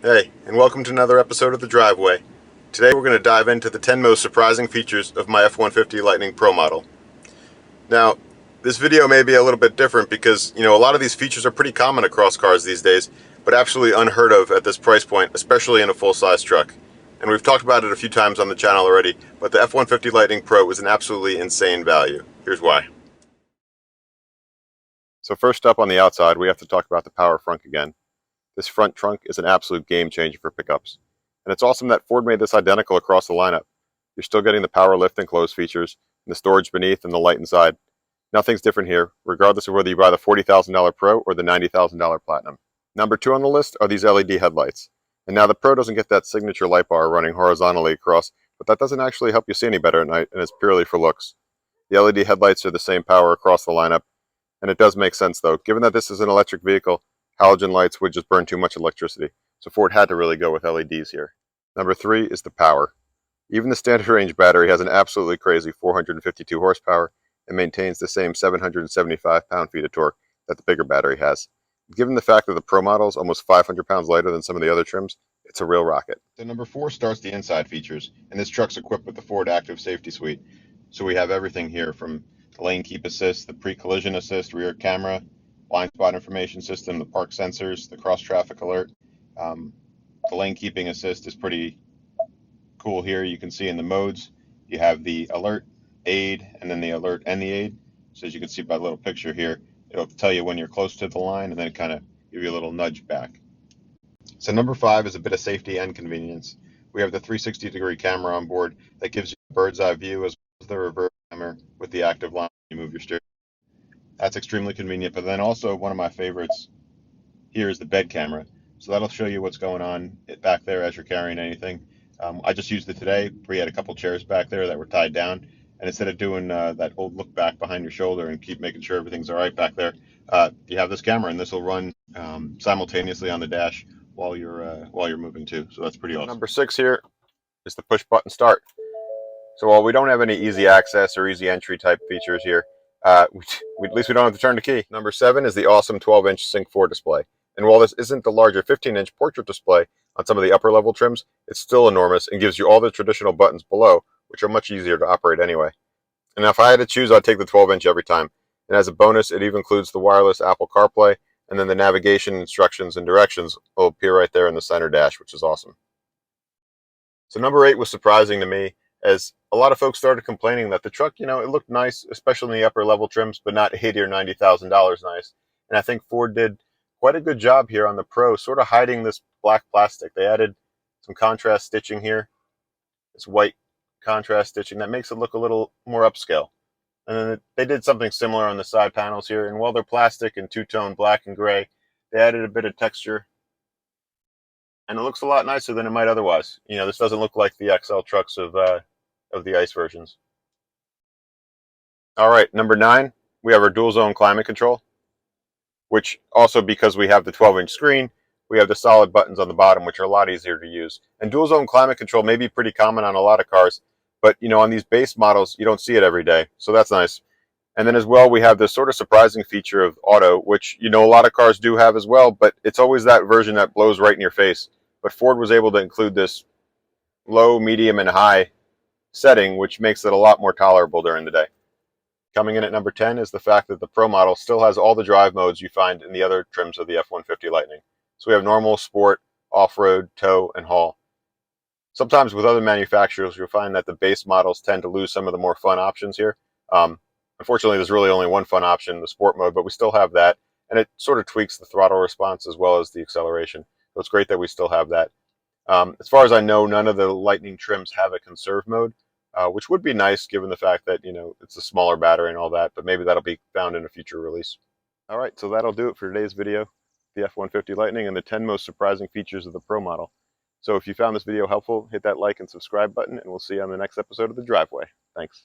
Hey, and welcome to another episode of The Driveway. Today we're going to dive into the 10 most surprising features of my F-150 Lightning Pro model. Now, this video may be a little bit different because, a lot of these features are pretty common across cars these days, but absolutely unheard of at this price point, especially in a full-size truck. And we've talked about it a few times on the channel already, but the F-150 Lightning Pro is an absolutely insane value. Here's why. So first up on the outside, we have to talk about the power front again. This front trunk is an absolute game changer for pickups. And it's awesome that Ford made this identical across the lineup. You're still getting the power lift and close features, and the storage beneath and the light inside. Nothing's different here, regardless of whether you buy the $40,000 Pro or the $90,000 Platinum. Number 2 on the list are these LED headlights. And now the Pro doesn't get that signature light bar running horizontally across, but that doesn't actually help you see any better at night, and it's purely for looks. The LED headlights are the same power across the lineup, and it does make sense though. Given that this is an electric vehicle, halogen lights would just burn too much electricity, so Ford had to really go with LEDs here. Number 3 is the power. Even the standard range battery has an absolutely crazy 452 horsepower and maintains the same 775 pound-feet of torque that the bigger battery has. Given the fact that the Pro model is almost 500 pounds lighter than some of the other trims, it's a real rocket. So number 4 starts the inside features, and this truck's equipped with the Ford Active Safety Suite. So we have everything here from the lane keep assist, the pre-collision assist, rear camera, blind spot information system, the park sensors, the cross traffic alert. The lane keeping assist is pretty cool here. You can see in the modes, you have the alert, aid, and then the alert and the aid. So as you can see by the little picture here, it'll tell you when you're close to the line and then kind of give you a little nudge back. So number 5 is a bit of safety and convenience. We have the 360-degree camera on board that gives you a bird's eye view as well as the reverse camera with the active line when you move your steering. That's extremely convenient, but then also one of my favorites here is the bed camera. So that'll show you what's going on back there as you're carrying anything. I just used it today. We had a couple chairs back there that were tied down, and instead of doing that old look back behind your shoulder and keep making sure everything's all right back there, you have this camera, and this will run simultaneously on the dash while you're moving too. So that's pretty awesome. Number 6 here is the push button start. So while we don't have any easy access or easy entry type features here, at least we don't have to turn the key. Number 7 is the awesome 12-inch Sync 4 display. And while this isn't the larger 15-inch portrait display on some of the upper level trims, it's still enormous and gives you all the traditional buttons below, which are much easier to operate anyway. And if I had to choose, I'd take the 12-inch every time. And as a bonus, it even includes the wireless Apple CarPlay, and then the navigation instructions and directions will appear right there in the center dash, which is awesome. So number 8 was surprising to me, as a lot of folks started complaining that the truck, it looked nice, especially in the upper level trims, but not $80,000 or $90,000 nice. And I think Ford did quite a good job here on the Pro, sort of hiding this black plastic. They added some contrast stitching here, this white contrast stitching that makes it look a little more upscale. And then they did something similar on the side panels here, and while they're plastic and two-tone black and gray, they added a bit of texture, and it looks a lot nicer than it might otherwise. This doesn't look like the XL trucks of the ICE versions. All right, number 9, we have our dual zone climate control, which also, because we have the 12-inch screen, we have the solid buttons on the bottom, which are a lot easier to use. And dual zone climate control may be pretty common on a lot of cars, but on these base models, you don't see it every day, so that's nice. And then as well, we have this sort of surprising feature of auto, which a lot of cars do have as well, but it's always that version that blows right in your face. But Ford was able to include this low, medium, and high setting, which makes it a lot more tolerable during the day. Coming in at number 10 is the fact that the Pro model still has all the drive modes you find in the other trims of the F-150 Lightning. So we have normal, sport, off-road, tow, and haul. Sometimes with other manufacturers, you'll find that the base models tend to lose some of the more fun options here. Unfortunately, there's really only one fun option, the sport mode, but we still have that, and it sort of tweaks the throttle response as well as the acceleration. So it's great that we still have that. As far as I know, none of the Lightning trims have a conserve mode, which would be nice given the fact that, it's a smaller battery and all that, but maybe that'll be found in a future release. All right, so that'll do it for today's video, the F-150 Lightning and the 10 most surprising features of the Pro model. So if you found this video helpful, hit that like and subscribe button, and we'll see you on the next episode of The Driveway. Thanks.